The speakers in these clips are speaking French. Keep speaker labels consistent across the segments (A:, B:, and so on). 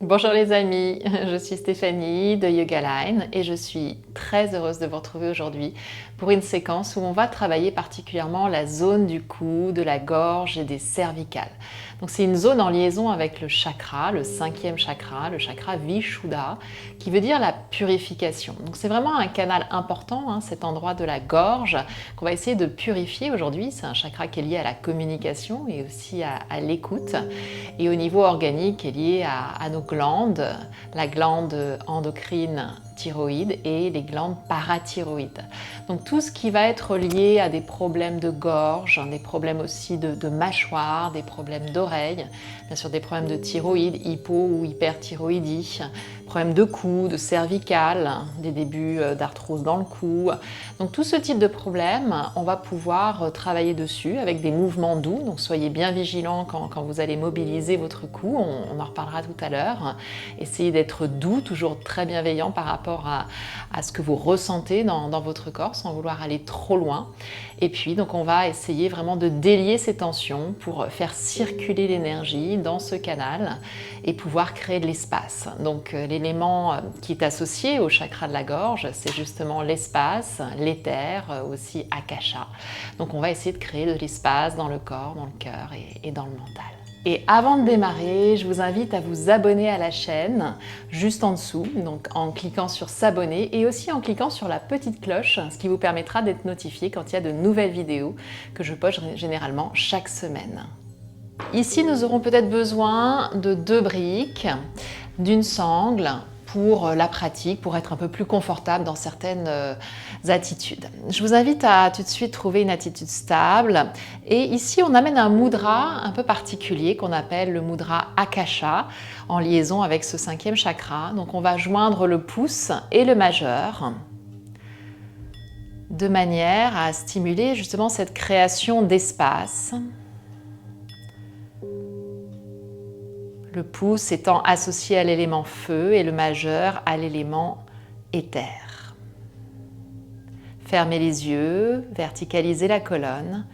A: Bonjour les amis, je suis Stéphanie de Yoga Line et je suis très heureuse de vous retrouver aujourd'hui pour une séquence où on va travailler particulièrement la zone du cou, de la gorge et des cervicales. Donc c'est une zone en liaison avec le chakra, le cinquième chakra, le chakra Vishuddha, qui veut dire la purification. Donc c'est vraiment un canal important, cet endroit de la gorge qu'on va essayer de purifier aujourd'hui. C'est un chakra qui est lié à la communication et aussi à l'écoute. Et au niveau organique est lié à nos glandes, la glande endocrine thyroïde et les glandes parathyroïdes. Donc tout ce qui va être lié à des problèmes de gorge, des problèmes aussi de mâchoire, des problèmes d'oreille, bien sûr des problèmes de thyroïde, hypo ou hyperthyroïdie, problèmes de cou, de cervicale, des débuts d'arthrose dans le cou. Donc tout ce type de problème, on va pouvoir travailler dessus avec des mouvements doux. Donc soyez bien vigilants quand vous allez mobiliser votre cou, on en reparlera tout à l'heure. Essayez d'être doux, toujours très bienveillant par rapport à ce que vous ressentez dans votre corps sans vouloir aller trop loin. Et puis donc on va essayer vraiment de délier ces tensions pour faire circuler l'énergie dans ce canal et pouvoir créer de l'espace. Donc l'élément qui est associé au chakra de la gorge, c'est justement l'espace, l'éther, aussi Akasha. Donc on va essayer de créer de l'espace dans le corps, dans le cœur et dans le mental. Et avant de démarrer, je vous invite à vous abonner à la chaîne, juste en dessous, donc en cliquant sur s'abonner et aussi en cliquant sur la petite cloche, ce qui vous permettra d'être notifié quand il y a de nouvelles vidéos que je poste généralement chaque semaine. Ici, nous aurons peut-être besoin de 2 briques, d'une sangle pour la pratique, pour être un peu plus confortable dans certaines attitudes. Je vous invite à tout de suite trouver une attitude stable. Et ici, on amène un mudra un peu particulier qu'on appelle le mudra Akasha, en liaison avec ce cinquième chakra. Donc on va joindre le pouce et le majeur, de manière à stimuler justement cette création d'espace. Le pouce étant associé à l'élément feu et le majeur à l'élément éther. Fermez les yeux, verticalisez la colonne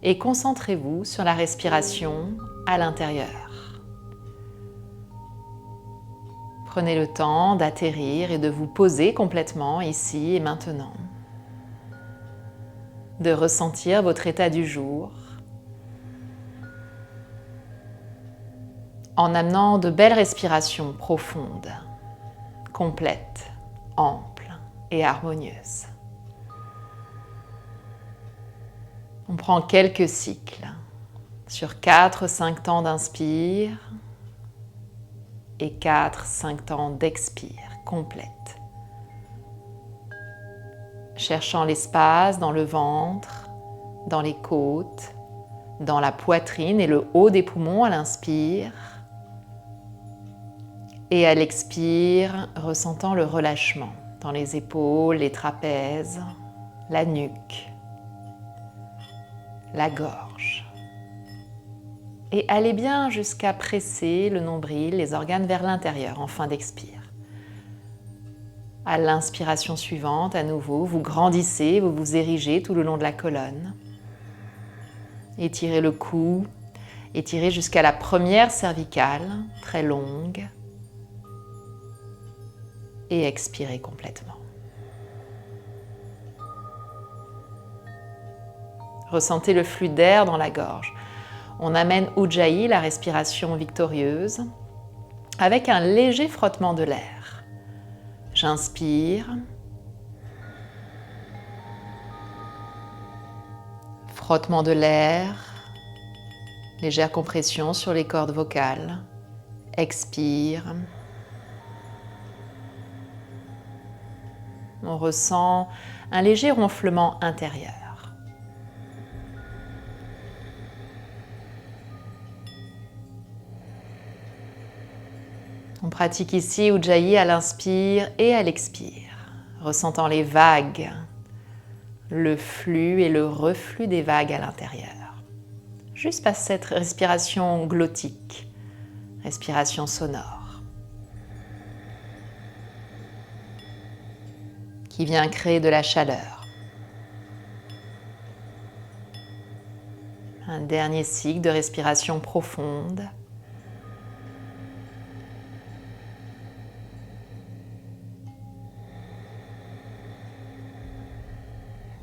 A: et concentrez-vous sur la respiration à l'intérieur. Prenez le temps d'atterrir et de vous poser complètement ici et maintenant, de ressentir votre état du jour, en amenant de belles respirations profondes, complètes, amples et harmonieuses. On prend quelques cycles sur 4-5 temps d'inspire et 4-5 temps d'expire complète. Cherchant l'espace dans le ventre, dans les côtes, dans la poitrine et le haut des poumons à l'inspire. Et à l'expire, ressentant le relâchement dans les épaules, les trapèzes, la nuque, la gorge. Et allez bien jusqu'à presser le nombril, les organes vers l'intérieur en fin d'expire. À l'inspiration suivante, à nouveau, vous grandissez, vous vous érigez tout le long de la colonne. Étirez le cou, étirez jusqu'à la première cervicale, très longue. Et expirez complètement. Ressentez le flux d'air dans la gorge. On amène Ujjayi, la respiration victorieuse, avec un léger frottement de l'air. J'inspire. Frottement de l'air. Légère compression sur les cordes vocales. Expire. On ressent un léger ronflement intérieur. On pratique ici Ujjayi à l'inspire et à l'expire, ressentant les vagues, le flux et le reflux des vagues à l'intérieur. Juste par cette respiration glottique, respiration sonore, qui vient créer de la chaleur. Un dernier cycle de respiration profonde.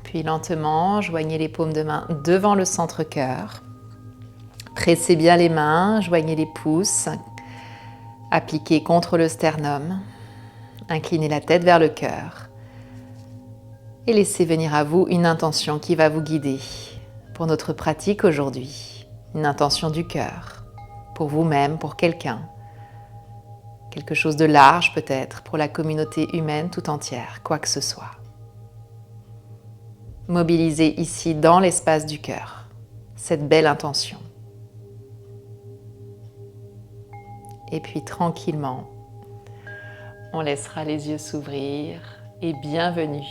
A: Puis lentement, joignez les paumes de main devant le centre-cœur. Pressez bien les mains, joignez les pouces, appliquez contre le sternum. Inclinez la tête vers le cœur. Et laissez venir à vous une intention qui va vous guider pour notre pratique aujourd'hui. Une intention du cœur, pour vous-même, pour quelqu'un. Quelque chose de large peut-être, pour la communauté humaine tout entière, quoi que ce soit. Mobilisez ici dans l'espace du cœur cette belle intention. Et puis tranquillement, on laissera les yeux s'ouvrir et bienvenue.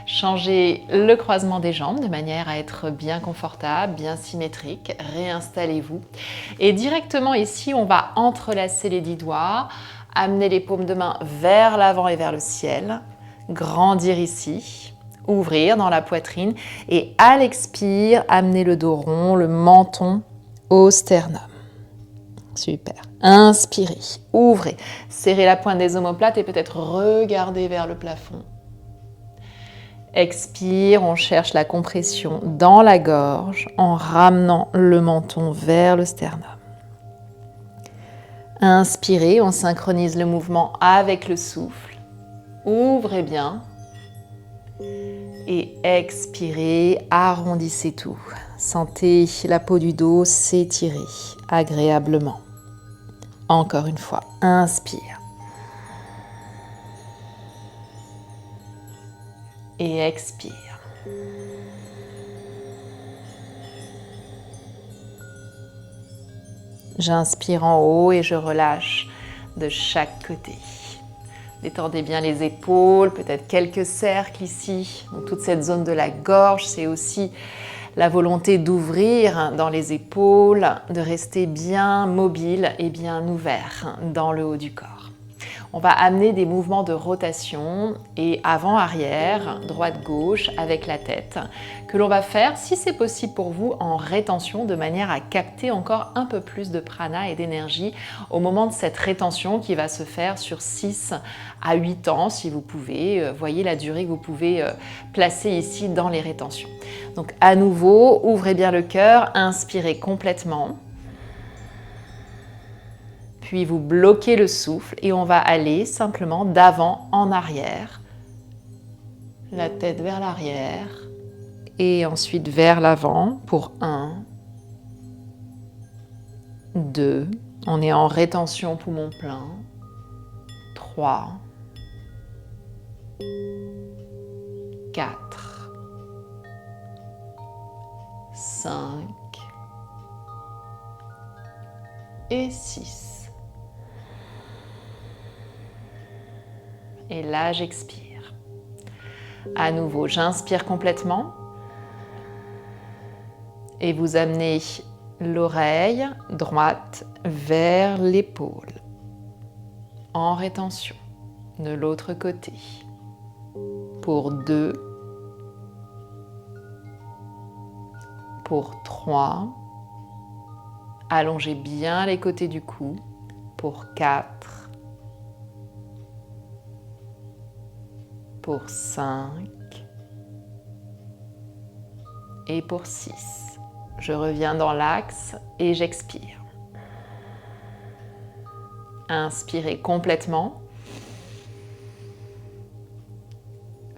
A: Changez le croisement des jambes de manière à être bien confortable, bien symétrique. Réinstallez-vous. Et directement ici, on va entrelacer les 10 doigts, amener les paumes de main vers l'avant et vers le ciel, grandir ici. Ouvrir dans la poitrine et à l'expire, amener le dos rond, le menton au sternum. Super. Inspirez, ouvrez, serrez la pointe des omoplates et peut-être regardez vers le plafond. Expire, on cherche la compression dans la gorge en ramenant le menton vers le sternum. Inspirez, on synchronise le mouvement avec le souffle. Ouvrez bien. Et expirez, arrondissez tout. Sentez la peau du dos s'étirer agréablement. Encore une fois, inspire. Et expire. J'inspire en haut et je relâche de chaque côté. Détendez bien les épaules, peut-être quelques cercles ici. Donc toute cette zone de la gorge, c'est aussi la volonté d'ouvrir dans les épaules, de rester bien mobile et bien ouvert dans le haut du corps. On va amener des mouvements de rotation et avant-arrière, droite-gauche avec la tête, que l'on va faire, si c'est possible pour vous, en rétention, de manière à capter encore un peu plus de prana et d'énergie au moment de cette rétention qui va se faire sur 6 à 8 ans, si vous pouvez. Voyez la durée que vous pouvez placer ici dans les rétentions. Donc à nouveau, ouvrez bien le cœur, inspirez complètement. Puis vous bloquez le souffle et on va aller simplement d'avant en arrière. La tête vers l'arrière et ensuite vers l'avant pour 1, 2, on est en rétention poumon plein, 3, 4, 5 et 6. Et là, j'expire. À nouveau, j'inspire complètement. Et vous amenez l'oreille droite vers l'épaule. En rétention. De l'autre côté. Pour 2. Pour 3. Allongez bien les côtés du cou. Pour 4. Pour 5 et pour 6. Je reviens dans l'axe et j'expire. Inspirez complètement.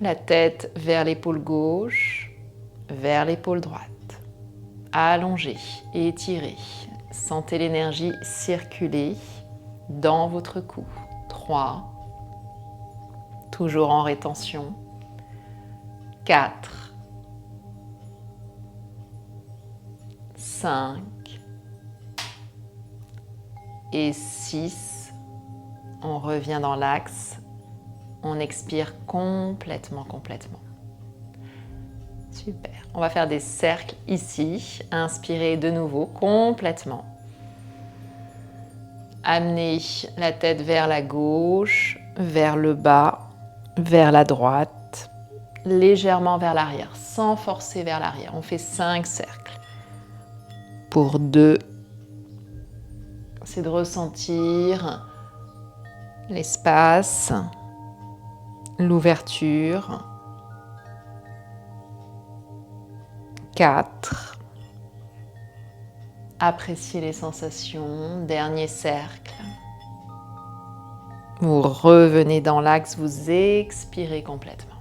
A: La tête vers l'épaule gauche, vers l'épaule droite. Allongez et étirez. Sentez l'énergie circuler dans votre cou. 3. Toujours en rétention. 4, 5 et 6. On revient dans l'axe. On expire complètement. Super. On va faire des cercles ici. Inspirez de nouveau complètement. Amenez la tête vers la gauche, vers le bas, vers la droite, légèrement vers l'arrière, sans forcer vers l'arrière. On fait 5 cercles. Pour 2, c'est de ressentir l'espace, l'ouverture. 4. Appréciez les sensations. Dernier cercle. Vous revenez dans l'axe, vous expirez complètement.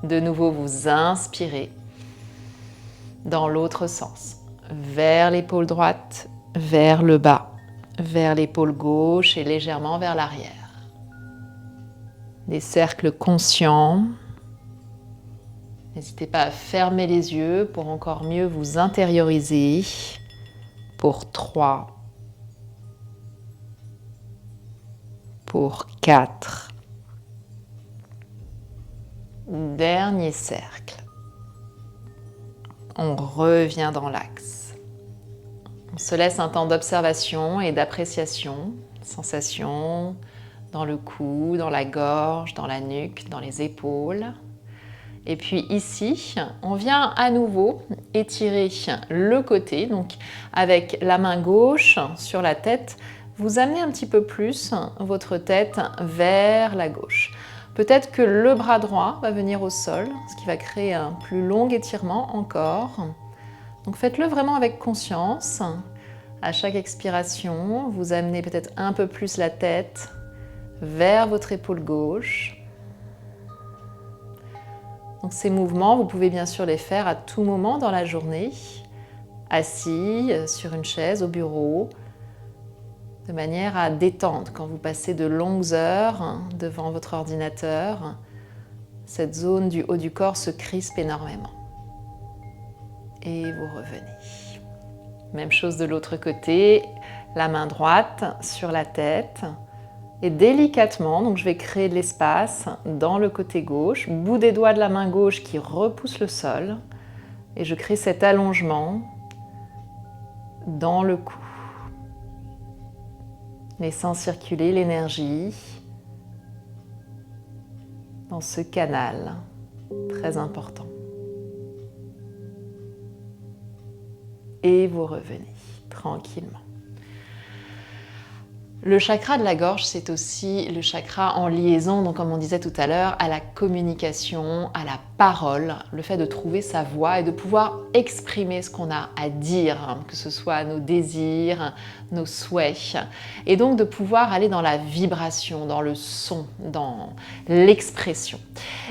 A: De nouveau, vous inspirez dans l'autre sens. Vers l'épaule droite, vers le bas, vers l'épaule gauche et légèrement vers l'arrière. Des cercles conscients. N'hésitez pas à fermer les yeux pour encore mieux vous intérioriser. Pour 3. Pour 4. Dernier cercle. On revient dans l'axe. On se laisse un temps d'observation et d'appréciation. Sensations dans le cou, dans la gorge, dans la nuque, dans les épaules. Et puis ici, on vient à nouveau étirer le côté. Donc avec la main gauche sur la tête, vous amenez un petit peu plus votre tête vers la gauche. Peut-être que le bras droit va venir au sol, ce qui va créer un plus long étirement encore. Donc faites-le vraiment avec conscience. À chaque expiration, vous amenez peut-être un peu plus la tête vers votre épaule gauche. Donc ces mouvements, vous pouvez bien sûr les faire à tout moment dans la journée, assis sur une chaise, au bureau, de manière à détendre quand vous passez de longues heures devant votre ordinateur. Cette zone du haut du corps se crispe énormément. Et vous revenez. Même chose de l'autre côté, la main droite sur la tête. Et délicatement, donc je vais créer de l'espace dans le côté gauche, bout des doigts de la main gauche qui repousse le sol. Et je crée cet allongement dans le cou. Laissant circuler l'énergie dans ce canal très important. Et vous revenez tranquillement. Le chakra de la gorge, c'est aussi le chakra en liaison, donc comme on disait tout à l'heure, à la communication, à la parole, le fait de trouver sa voix et de pouvoir exprimer ce qu'on a à dire, que ce soit nos désirs, nos souhaits, et donc de pouvoir aller dans la vibration, dans le son, dans l'expression.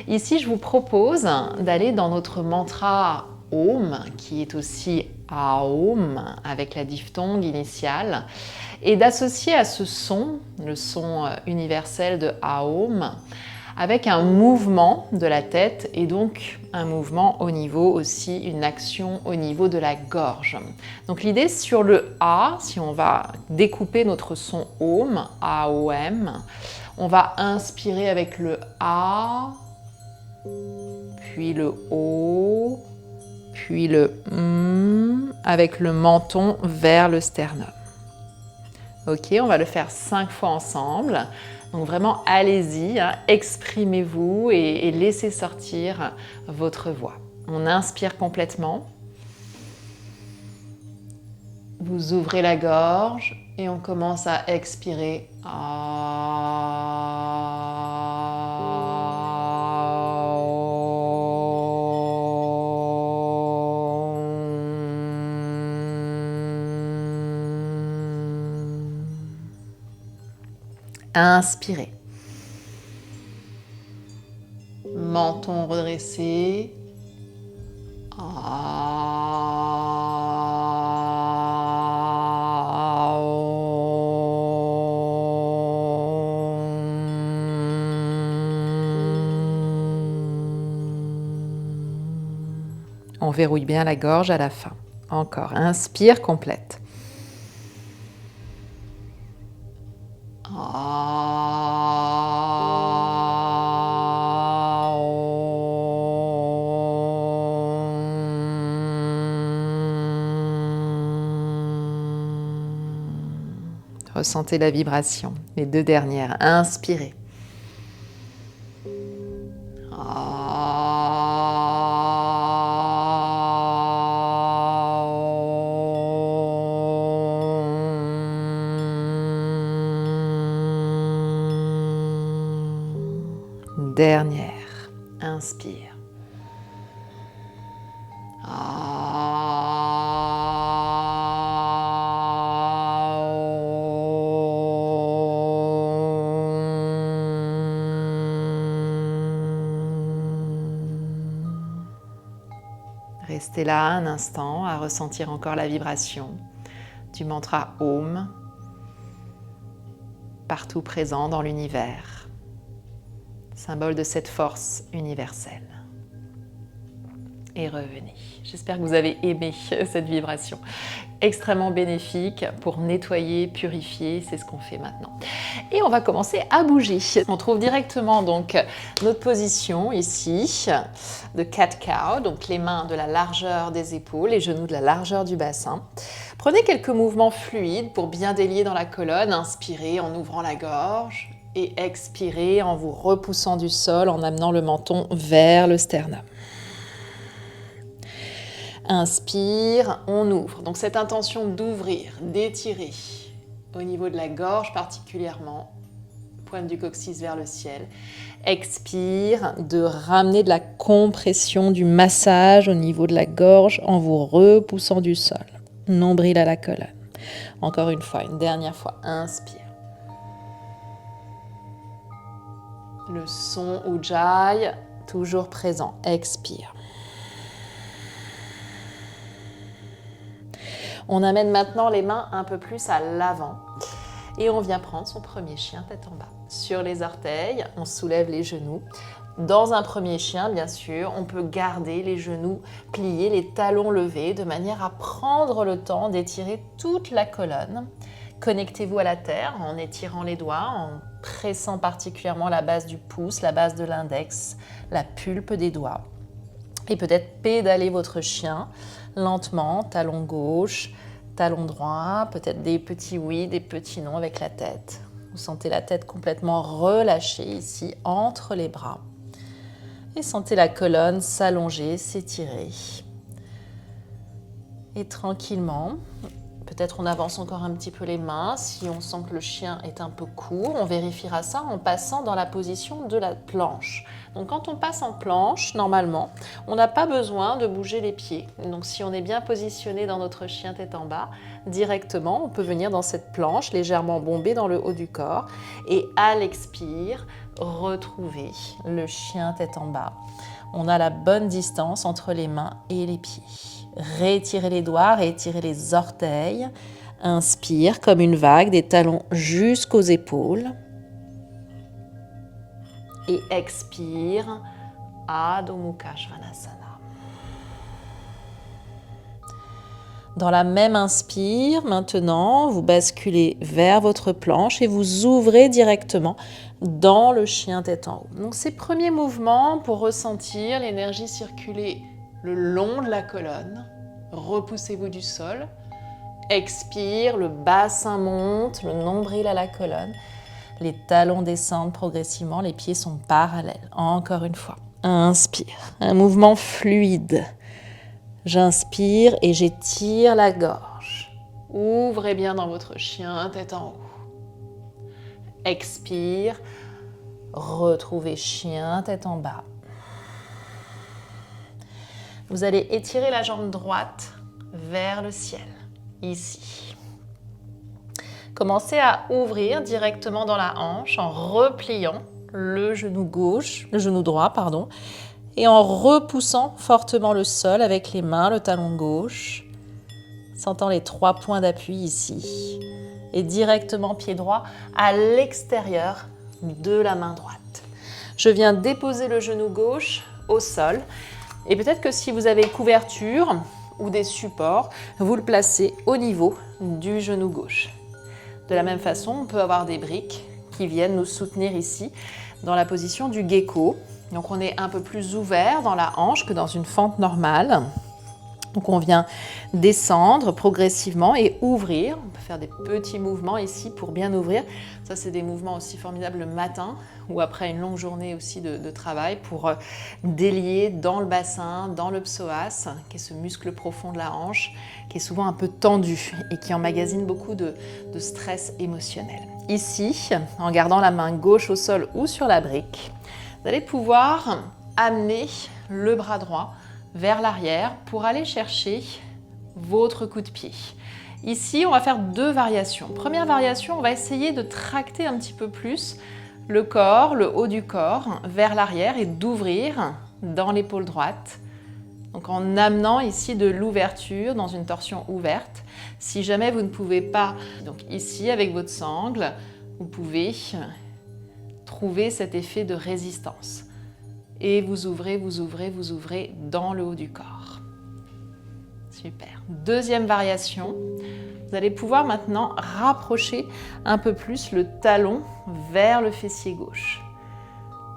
A: Ici, je vous propose d'aller dans notre mantra Om, qui est aussi Aum, avec la diphtongue initiale, et d'associer à ce son, le son universel de Aum, avec un mouvement de la tête et donc un mouvement au niveau aussi, une action au niveau de la gorge. Donc l'idée sur le A, si on va découper notre son Om, A-O-M, on va inspirer avec le A, puis le O, puis le M, avec le menton vers le sternum. Ok, on va le faire 5 fois ensemble. Donc vraiment, allez-y, hein, exprimez-vous et laissez sortir votre voix. On inspire complètement. Vous ouvrez la gorge et on commence à expirer. Inspirez. Menton redressé. On verrouille bien la gorge à la fin. Encore, inspire complète. Ressentez la vibration. Les 2 dernières. Inspirez. Dernière. Inspire. Restez là un instant à ressentir encore la vibration du mantra Om, partout présent dans l'univers, symbole de cette force universelle. Et revenez. J'espère que vous avez aimé cette vibration. Extrêmement bénéfique pour nettoyer, purifier, c'est ce qu'on fait maintenant. Et on va commencer à bouger. On trouve directement donc notre position ici de cat-cow, donc les mains de la largeur des épaules, les genoux de la largeur du bassin. Prenez quelques mouvements fluides pour bien délier dans la colonne. Inspirez en ouvrant la gorge et expirez en vous repoussant du sol, en amenant le menton vers le sternum. Inspire, on ouvre. Donc cette intention d'ouvrir, d'étirer au niveau de la gorge particulièrement, pointe du coccyx vers le ciel. Expire, de ramener de la compression, du massage au niveau de la gorge en vous repoussant du sol. Nombril à la colonne. Encore une fois, une dernière fois. Inspire. Le son Ujjayi, toujours présent. Expire. On amène maintenant les mains un peu plus à l'avant et on vient prendre son premier chien tête en bas. Sur les orteils, on soulève les genoux. Dans un premier chien, bien sûr, on peut garder les genoux pliés, les talons levés, de manière à prendre le temps d'étirer toute la colonne. Connectez-vous à la terre en étirant les doigts, en pressant particulièrement la base du pouce, la base de l'index, la pulpe des doigts. Et peut-être pédaler votre chien lentement, talon gauche, talon droit, peut-être des petits oui, des petits non avec la tête. Vous sentez la tête complètement relâchée ici, entre les bras. Et sentez la colonne s'allonger, s'étirer. Et tranquillement, peut-être on avance encore un petit peu les mains. Si on sent que le chien est un peu court, on vérifiera ça en passant dans la position de la planche. Donc quand on passe en planche, normalement, on n'a pas besoin de bouger les pieds. Donc si on est bien positionné dans notre chien tête en bas, directement, on peut venir dans cette planche légèrement bombée dans le haut du corps. Et à l'expire, retrouver le chien tête en bas. On a la bonne distance entre les mains et les pieds. Réétirez les doigts, réétirez les orteils. Inspire comme une vague, des talons jusqu'aux épaules. Et expire, Adho Mukha Svanasana. Dans la même inspire, maintenant, vous basculez vers votre planche et vous ouvrez directement dans le chien tête en haut. Donc ces premiers mouvements pour ressentir l'énergie circuler le long de la colonne. Repoussez-vous du sol. Expire, le bassin monte, le nombril à la colonne. Les talons descendent progressivement, les pieds sont parallèles. Encore une fois. Inspire, un mouvement fluide. J'inspire et j'étire la gorge. Ouvrez bien dans votre chien, tête en haut. Expire, retrouvez chien, tête en bas. Vous allez étirer la jambe droite vers le ciel, ici. Commencez à ouvrir directement dans la hanche en repliant le genou droit, et en repoussant fortement le sol avec les mains, le talon gauche, sentant les 3 points d'appui ici, et directement pied droit à l'extérieur de la main droite. Je viens déposer le genou gauche au sol, et peut-être que si vous avez couverture ou des supports, vous le placez au niveau du genou gauche. De la même façon, on peut avoir des briques qui viennent nous soutenir ici dans la position du gecko. Donc on est un peu plus ouvert dans la hanche que dans une fente normale. Donc on vient descendre progressivement et ouvrir. On peut faire des petits mouvements ici pour bien ouvrir. Ça, c'est des mouvements aussi formidables le matin ou après une longue journée aussi de travail pour délier dans le bassin, dans le psoas, qui est ce muscle profond de la hanche, qui est souvent un peu tendu et qui emmagasine beaucoup de stress émotionnel. Ici, en gardant la main gauche au sol ou sur la brique, vous allez pouvoir amener le bras droit vers l'arrière pour aller chercher votre coup de pied. Ici, on va faire 2 variations. Première variation, on va essayer de tracter un petit peu plus le corps, le haut du corps, vers l'arrière et d'ouvrir dans l'épaule droite. Donc en amenant ici de l'ouverture dans une torsion ouverte. Si jamais vous ne pouvez pas, donc ici avec votre sangle, vous pouvez trouver cet effet de résistance. Et vous ouvrez, vous ouvrez, vous ouvrez dans le haut du corps. Super. Deuxième variation, vous allez pouvoir maintenant rapprocher un peu plus le talon vers le fessier gauche.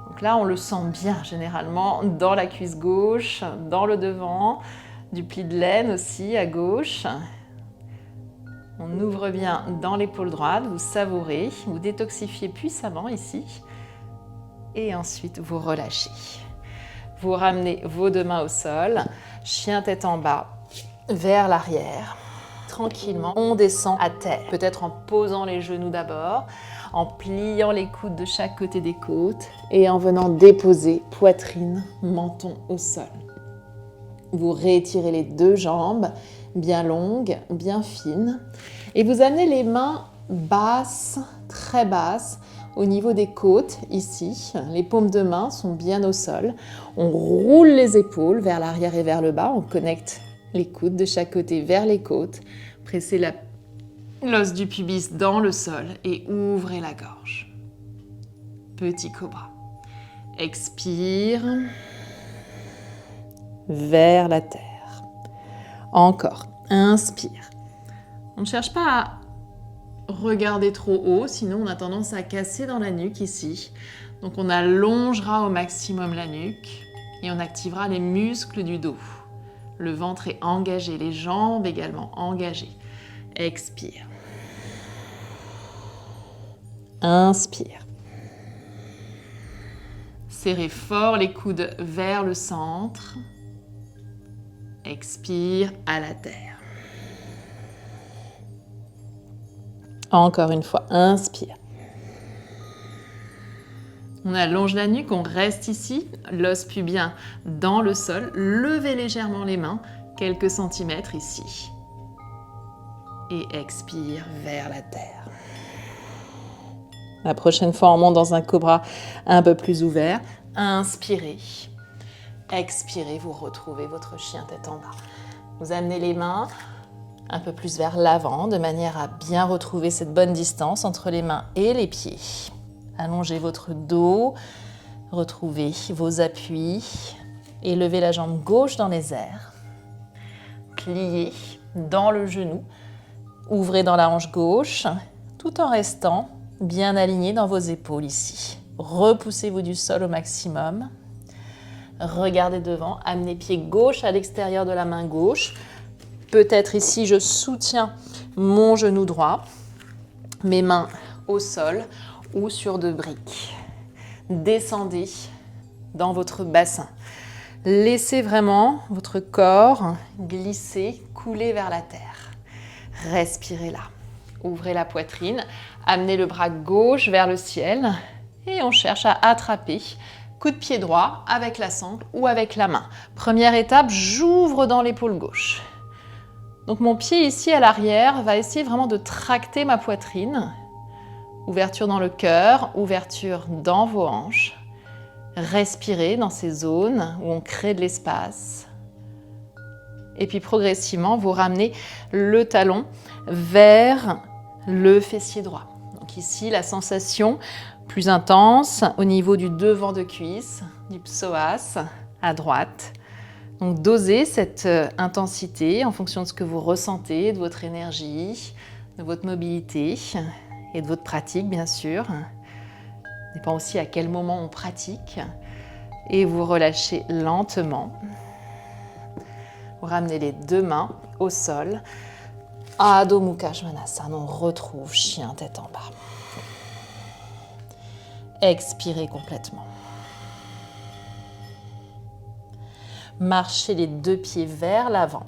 A: Donc là, on le sent bien généralement dans la cuisse gauche, dans le devant, du pli de laine aussi à gauche. On ouvre bien dans l'épaule droite, vous savourez, vous détoxifiez puissamment ici. Et ensuite, vous relâchez. Vous ramenez vos deux mains au sol, chien tête en bas, vers l'arrière. Tranquillement, on descend à terre. Peut-être en posant les genoux d'abord, en pliant les coudes de chaque côté des côtes et en venant déposer poitrine, menton au sol. Vous réétirez les deux jambes, bien longues, bien fines. Et vous amenez les mains basses, très basses, au niveau des côtes, ici. Les paumes de main sont bien au sol. On roule les épaules vers l'arrière et vers le bas. On connecte les coudes de chaque côté vers les côtes. Pressez l'os du pubis dans le sol et ouvrez la gorge. Petit cobra. Expire. Vers la terre. Encore. Inspire. On ne cherche pas à regarder trop haut, sinon on a tendance à casser dans la nuque ici. Donc on allongera au maximum la nuque et on activera les muscles du dos. Le ventre est engagé, les jambes également engagées. Expire. Inspire. Serrez fort les coudes vers le centre. Expire à la terre. Encore une fois, inspire. On allonge la nuque, on reste ici, l'os pubien dans le sol. Levez légèrement les mains, quelques centimètres ici. Et expire vers la terre. La prochaine fois, on monte dans un cobra un peu plus ouvert. Inspirez. Expirez, vous retrouvez votre chien tête en bas. Vous amenez les mains un peu plus vers l'avant, de manière à bien retrouver cette bonne distance entre les mains et les pieds. Allongez votre dos, retrouvez vos appuis et levez la jambe gauche dans les airs. Pliez dans le genou, ouvrez dans la hanche gauche, tout en restant bien aligné dans vos épaules ici. Repoussez-vous du sol au maximum. Regardez devant, amenez pied gauche à l'extérieur de la main gauche. Peut-être ici, je soutiens mon genou droit, mes mains au sol ou sur deux briques. Descendez dans votre bassin. Laissez vraiment votre corps glisser, couler vers la terre. Respirez là. Ouvrez la poitrine, amenez le bras gauche vers le ciel et on cherche à attraper. Coup de pied droit avec la sangle ou avec la main. Première étape, j'ouvre dans l'épaule gauche. Donc mon pied ici à l'arrière va essayer vraiment de tracter ma poitrine. Ouverture dans le cœur, ouverture dans vos hanches. Respirez dans ces zones où on crée de l'espace. Et puis progressivement, vous ramenez le talon vers le fessier droit. Donc ici, la sensation plus intense au niveau du devant de cuisse, du psoas à droite. Donc dosez cette intensité en fonction de ce que vous ressentez, de votre énergie, de votre mobilité et de votre pratique bien sûr. Ça dépend aussi à quel moment on pratique. Et vous relâchez lentement. Vous ramenez les deux mains au sol. Adho Mukha Svanasana, on retrouve chien tête en bas. Expirez complètement. Marchez les deux pieds vers l'avant.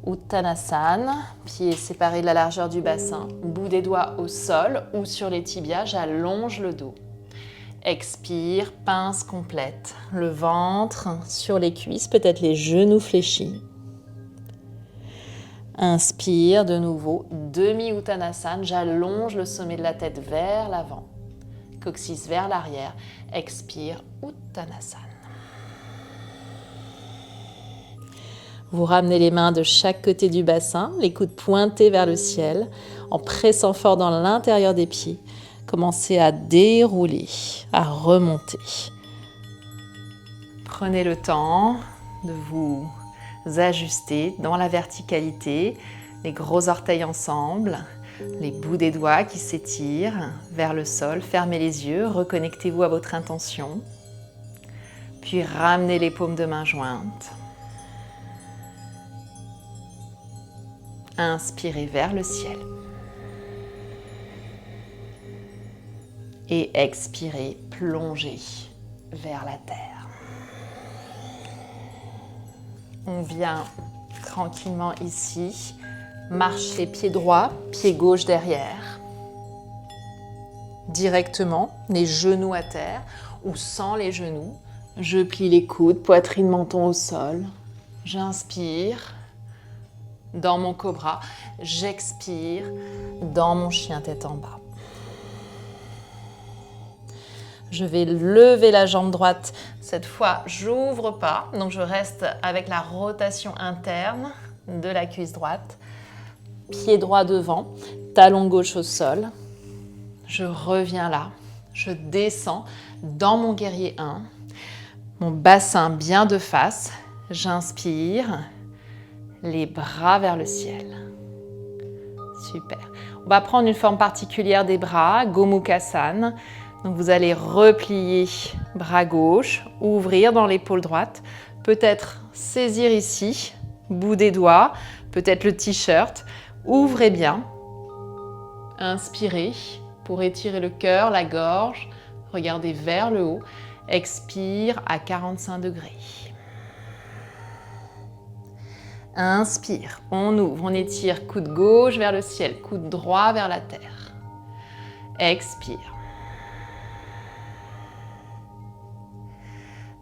A: Uttanasana, pieds séparés de la largeur du bassin, bout des doigts au sol ou sur les tibias, j'allonge le dos. Expire, pince complète. Le ventre sur les cuisses, peut-être les genoux fléchis. Inspire de nouveau, demi-Uttanasana, j'allonge le sommet de la tête vers l'avant. Coccyx vers l'arrière. Expire, Uttanasana. Vous ramenez les mains de chaque côté du bassin, les coudes pointés vers le ciel, en pressant fort dans l'intérieur des pieds. Commencez à dérouler, à remonter. Prenez le temps de vous ajuster dans la verticalité, les gros orteils ensemble, les bouts des doigts qui s'étirent vers le sol. Fermez les yeux, reconnectez-vous à votre intention. Puis ramenez les paumes de main jointes. Inspirez vers le ciel. Et expirez, plongez vers la terre. On vient tranquillement ici, marcher pied droit, pied gauche derrière. Directement, les genoux à terre ou sans les genoux. Je plie les coudes, poitrine, menton au sol. J'inspire dans mon cobra. J'expire dans mon chien tête en bas. Je vais lever la jambe droite. Cette fois, j'ouvre pas, donc je reste avec la rotation interne de la cuisse droite. Pied droit devant, talon gauche au sol. Je reviens là. Je descends dans mon guerrier 1. Mon bassin bien de face. J'inspire. Les bras vers le ciel. Super. On va prendre une forme particulière des bras, Gomukhasana. Donc vous allez replier bras gauche, ouvrir dans l'épaule droite, peut-être saisir ici, bout des doigts, peut-être le t-shirt. Ouvrez bien. Inspirez pour étirer le cœur, la gorge. Regardez vers le haut. Expire à 45 degrés. Inspire, on ouvre, on étire, coude gauche vers le ciel, coude droit vers la terre. Expire.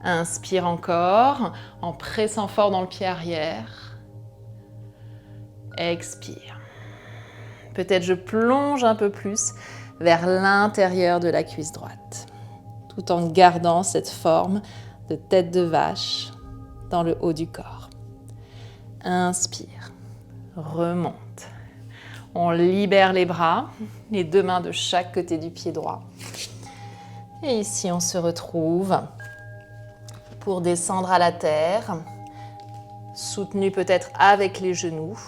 A: Inspire encore, en pressant fort dans le pied arrière. Expire. Peut-être je plonge un peu plus vers l'intérieur de la cuisse droite, tout en gardant cette forme de tête de vache dans le haut du corps. Inspire, remonte. On libère les bras, les deux mains de chaque côté du pied droit. Et ici, on se retrouve pour descendre à la terre, soutenu peut-être avec les genoux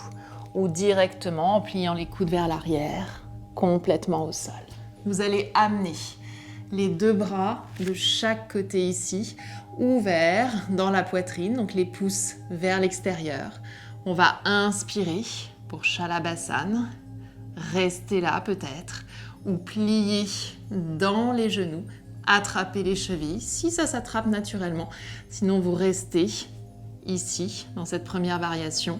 A: ou directement en pliant les coudes vers l'arrière, complètement au sol. Vous allez amener les deux bras de chaque côté ici, ouverts dans la poitrine, donc les pouces vers l'extérieur. On va inspirer pour Shalabhasana, rester là peut-être, ou plier dans les genoux, attraper les chevilles, si ça s'attrape naturellement. Sinon, vous restez ici, dans cette première variation,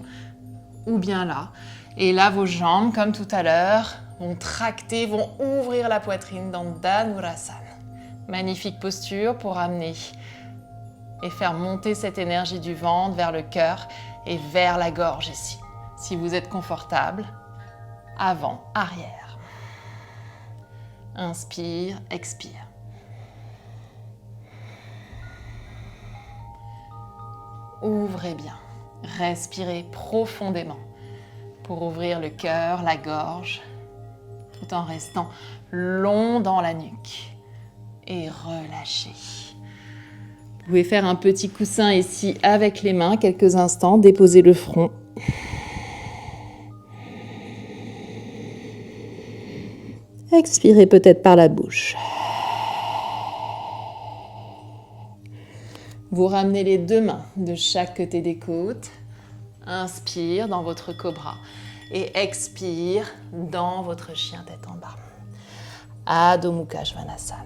A: ou bien là. Et là, vos jambes, comme tout à l'heure, vont tracter, vont ouvrir la poitrine dans Dhanurasana. Magnifique posture pour amener et faire monter cette énergie du ventre vers le cœur et vers la gorge ici. Si vous êtes confortable, avant, arrière. Inspire, expire. Ouvrez bien, respirez profondément pour ouvrir le cœur, la gorge, tout en restant long dans la nuque et relâchez. Vous pouvez faire un petit coussin ici avec les mains, quelques instants, déposez le front. Expirez peut-être par la bouche. Vous ramenez les deux mains de chaque côté des côtes. Inspire dans votre cobra et expire dans votre chien tête en bas. Adho Mukha Svanasana.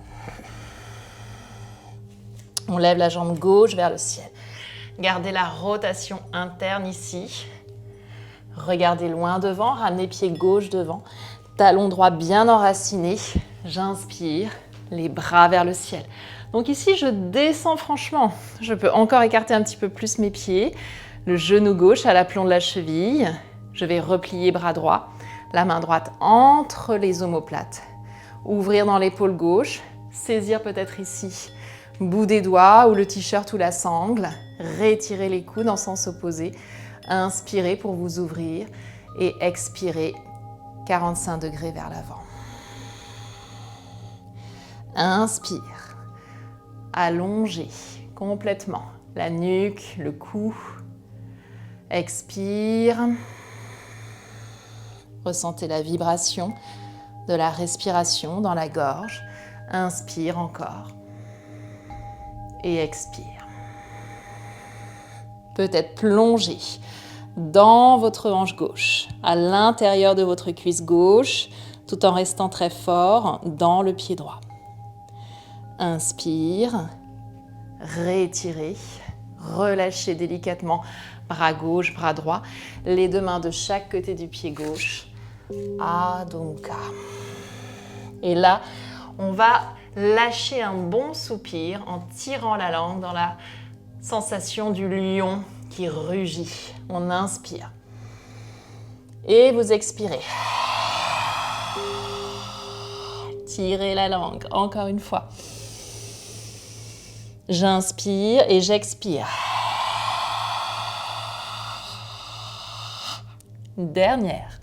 A: On lève la jambe gauche vers le ciel. Gardez la rotation interne ici. Regardez loin devant, ramenez pied gauche devant. Talon droit bien enraciné. J'inspire, les bras vers le ciel. Donc ici, je descends franchement. Je peux encore écarter un petit peu plus mes pieds. Le genou gauche à l'aplomb de la cheville. Je vais replier bras droit. La main droite entre les omoplates. Ouvrir dans l'épaule gauche. Saisir peut-être ici, bout des doigts ou le t-shirt ou la sangle. Rétirer les coudes en sens opposé. Inspirez pour vous ouvrir et expirez 45 degrés vers l'avant. Inspire, allongez complètement la nuque, le cou. Expire, ressentez la vibration de la respiration dans la gorge. Inspire encore et expire. Peut-être plonger dans votre hanche gauche, à l'intérieur de votre cuisse gauche, tout en restant très fort dans le pied droit. Inspire, réétirez, relâchez délicatement bras gauche, bras droit, les deux mains de chaque côté du pied gauche. Adho Mukha. Et là, on va lâcher un bon soupir en tirant la langue dans la sensation du lion qui rugit. On inspire. Et vous expirez. Tirez la langue, encore une fois. J'inspire et j'expire. Dernière.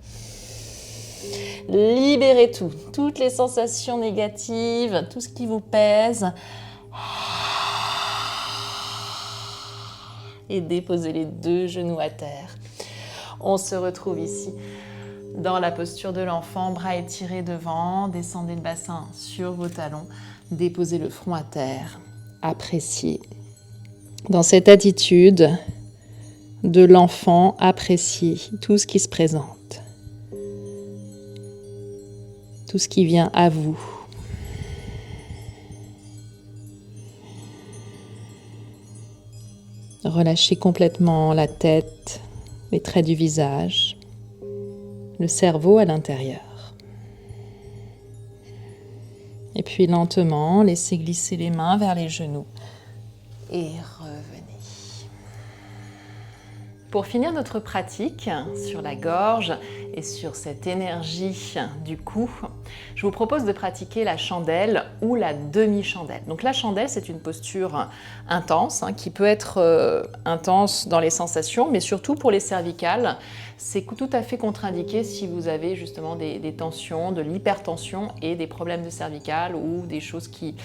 A: Libérez tout, toutes les sensations négatives, tout ce qui vous pèse. Et déposez les deux genoux à terre. On se retrouve ici dans la posture de l'enfant, bras étirés devant, descendez le bassin sur vos talons, déposez le front à terre, appréciez. Dans cette attitude de l'enfant, appréciez tout ce qui se présente, tout ce qui vient à vous. Relâchez complètement la tête, les traits du visage, le cerveau à l'intérieur. Et puis lentement, laissez glisser les mains vers les genoux et revenez. Pour finir notre pratique sur la gorge et sur cette énergie du cou, je vous propose de pratiquer la chandelle ou la demi-chandelle. Donc la chandelle, c'est une posture intense qui peut être intense dans les sensations, mais surtout pour les cervicales. C'est tout à fait contre-indiqué si vous avez justement des tensions, de l'hypertension et des problèmes de cervicales ou des choses qui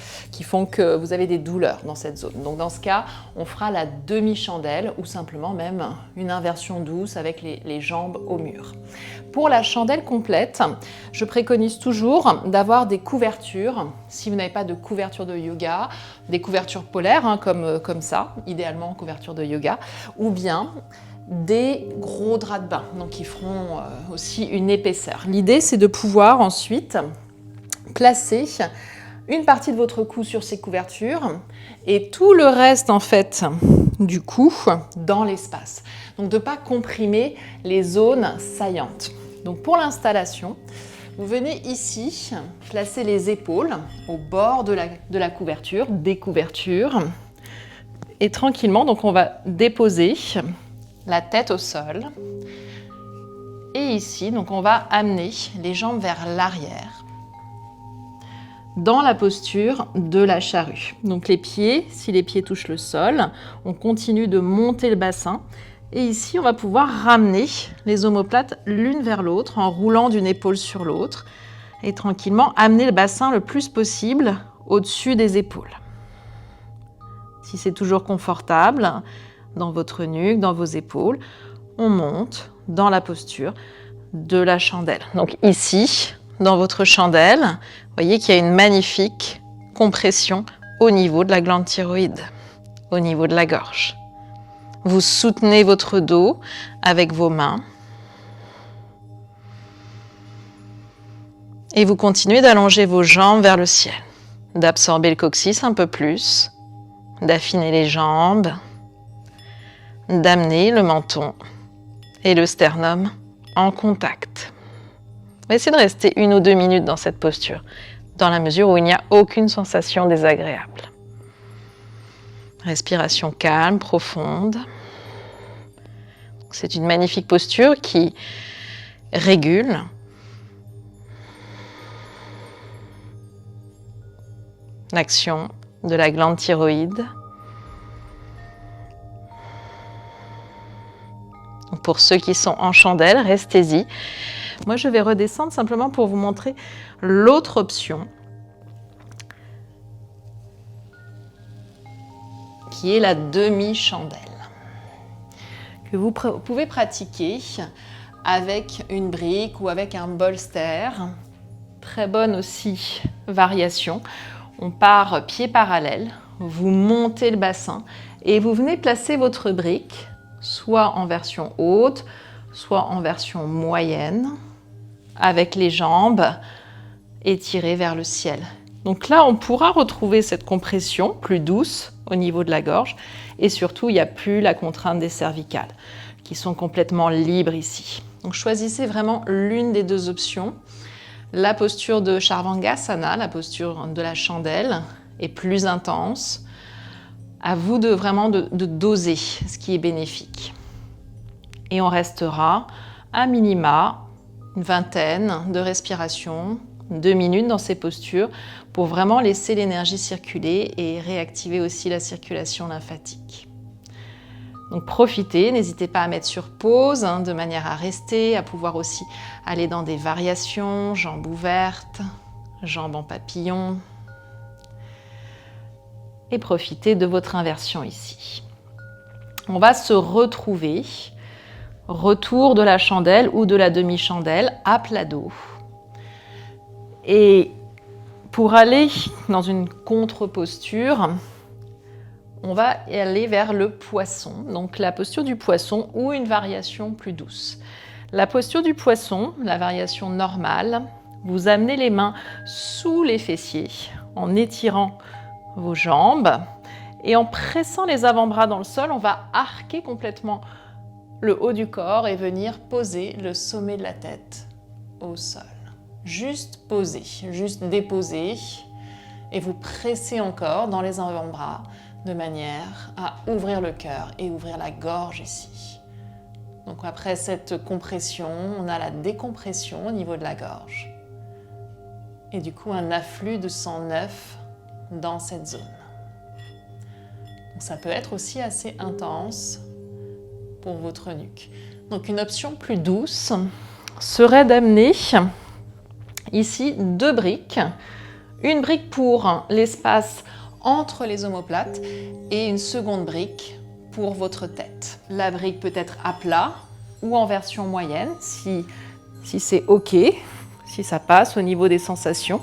A: font que vous avez des douleurs dans cette zone. Donc dans ce cas, on fera la demi-chandelle ou simplement même une inversion douce avec les jambes au mur. Pour la chandelle complète, je préconise toujours d'avoir des couvertures. Si vous n'avez pas de couverture de yoga, des couvertures polaires comme ça, idéalement couverture de yoga, ou bien des gros draps de bain, donc qui feront aussi une épaisseur. L'idée, c'est de pouvoir ensuite placer une partie de votre cou sur ces couvertures et tout le reste en fait du cou dans l'espace. Donc de ne pas comprimer les zones saillantes. Donc pour l'installation, vous venez ici placer les épaules au bord de la couverture, des couvertures, et tranquillement, donc on va déposer la tête au sol. Et ici, donc on va amener les jambes vers l'arrière dans la posture de la charrue. Donc les pieds, si les pieds touchent le sol, on continue de monter le bassin. Et ici, on va pouvoir ramener les omoplates l'une vers l'autre en roulant d'une épaule sur l'autre et tranquillement amener le bassin le plus possible au-dessus des épaules. Si c'est toujours confortable, dans votre nuque, dans vos épaules, on monte dans la posture de la chandelle. Donc ici, dans votre chandelle, vous voyez qu'il y a une magnifique compression au niveau de la glande thyroïde, au niveau de la gorge. Vous soutenez votre dos avec vos mains et vous continuez d'allonger vos jambes vers le ciel, d'absorber le coccyx un peu plus, d'affiner les jambes, d'amener le menton et le sternum en contact. Essayez de rester 1 ou 2 minutes dans cette posture, dans la mesure où il n'y a aucune sensation désagréable. Respiration calme, profonde. C'est une magnifique posture qui régule l'action de la glande thyroïde. Pour ceux qui sont en chandelle, restez-y. Moi, je vais redescendre simplement pour vous montrer l'autre option, qui est la demi-chandelle, que vous pouvez pratiquer avec une brique ou avec un bolster. Très bonne aussi variation. On part pied parallèle, vous montez le bassin et vous venez placer votre brique soit en version haute, soit en version moyenne, avec les jambes étirées vers le ciel. Donc là, on pourra retrouver cette compression plus douce au niveau de la gorge et surtout, il n'y a plus la contrainte des cervicales qui sont complètement libres ici. Donc choisissez vraiment l'une des deux options. La posture de Charvangasana, la posture de la chandelle, est plus intense. À vous de vraiment de doser ce qui est bénéfique. Et on restera à minima une vingtaine de respirations, 2 minutes dans ces postures pour vraiment laisser l'énergie circuler et réactiver aussi la circulation lymphatique. Donc profitez, n'hésitez pas à mettre sur pause de manière à rester, à pouvoir aussi aller dans des variations, jambes ouvertes, jambes en papillon. Et profitez de votre inversion ici. On va se retrouver, retour de la chandelle ou de la demi-chandelle à plat dos. Et pour aller dans une contre-posture, on va aller vers le poisson, donc la posture du poisson ou une variation plus douce. La posture du poisson, la variation normale, vous amenez les mains sous les fessiers en étirant vos jambes et en pressant les avant-bras dans le sol, on va arquer complètement le haut du corps et venir poser le sommet de la tête au sol. Juste poser, juste déposer et vous pressez encore dans les avant-bras de manière à ouvrir le cœur et ouvrir la gorge ici. Donc après cette compression, on a la décompression au niveau de la gorge et du coup un afflux de sang neuf dans cette zone. Donc ça peut être aussi assez intense pour votre nuque. Donc une option plus douce serait d'amener ici 2 briques. Une brique pour l'espace entre les omoplates et une seconde brique pour votre tête. La brique peut être à plat ou en version moyenne si c'est OK, si ça passe au niveau des sensations.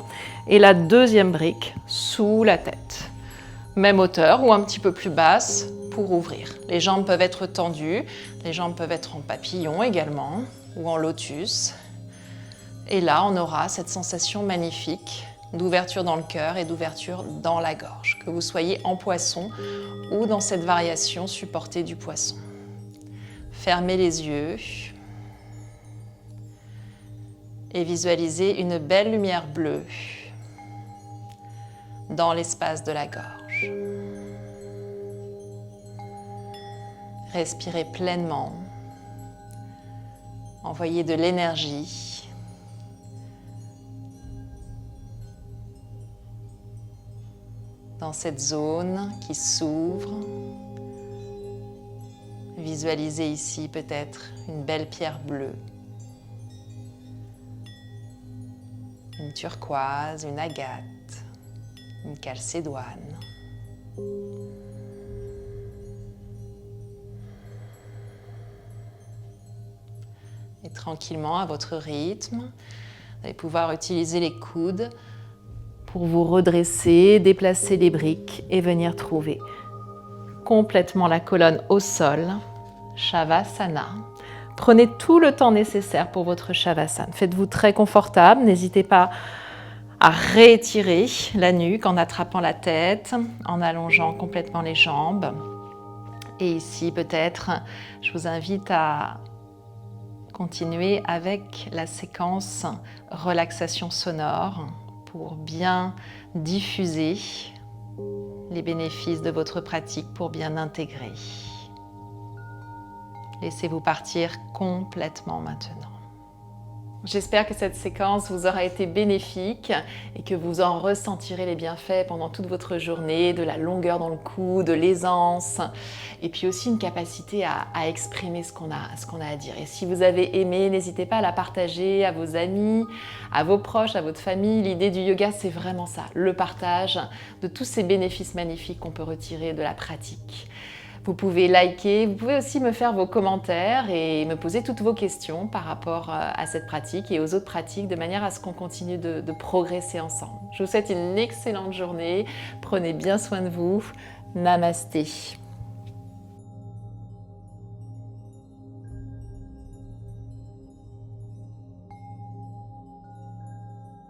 A: Et la deuxième brique sous la tête. Même hauteur ou un petit peu plus basse pour ouvrir. Les jambes peuvent être tendues, les jambes peuvent être en papillon également ou en lotus. Et là, on aura cette sensation magnifique d'ouverture dans le cœur et d'ouverture dans la gorge, que vous soyez en poisson ou dans cette variation supportée du poisson. Fermez les yeux et visualisez une belle lumière bleue dans l'espace de la gorge. Respirez pleinement. Envoyez de l'énergie. Dans cette zone qui s'ouvre. Visualisez ici peut-être une belle pierre bleue. Une turquoise, une agate. Une calcédoine. Et tranquillement, à votre rythme, vous allez pouvoir utiliser les coudes pour vous redresser, déplacer les briques et venir trouver complètement la colonne au sol, Shavasana. Prenez tout le temps nécessaire pour votre Shavasana. Faites-vous très confortable, n'hésitez pas à réétirer la nuque en attrapant la tête, en allongeant complètement les jambes. Et ici, peut-être, je vous invite à continuer avec la séquence relaxation sonore pour bien diffuser les bénéfices de votre pratique, pour bien intégrer. Laissez-vous partir complètement maintenant. J'espère que cette séquence vous aura été bénéfique et que vous en ressentirez les bienfaits pendant toute votre journée, de la longueur dans le cou, de l'aisance, et puis aussi une capacité à exprimer ce qu'on a à dire. Et si vous avez aimé, n'hésitez pas à la partager à vos amis, à vos proches, à votre famille. L'idée du yoga, c'est vraiment ça, le partage de tous ces bénéfices magnifiques qu'on peut retirer de la pratique. Vous pouvez liker, vous pouvez aussi me faire vos commentaires et me poser toutes vos questions par rapport à cette pratique et aux autres pratiques de manière à ce qu'on continue de progresser ensemble. Je vous souhaite une excellente journée, prenez bien soin de vous, namasté.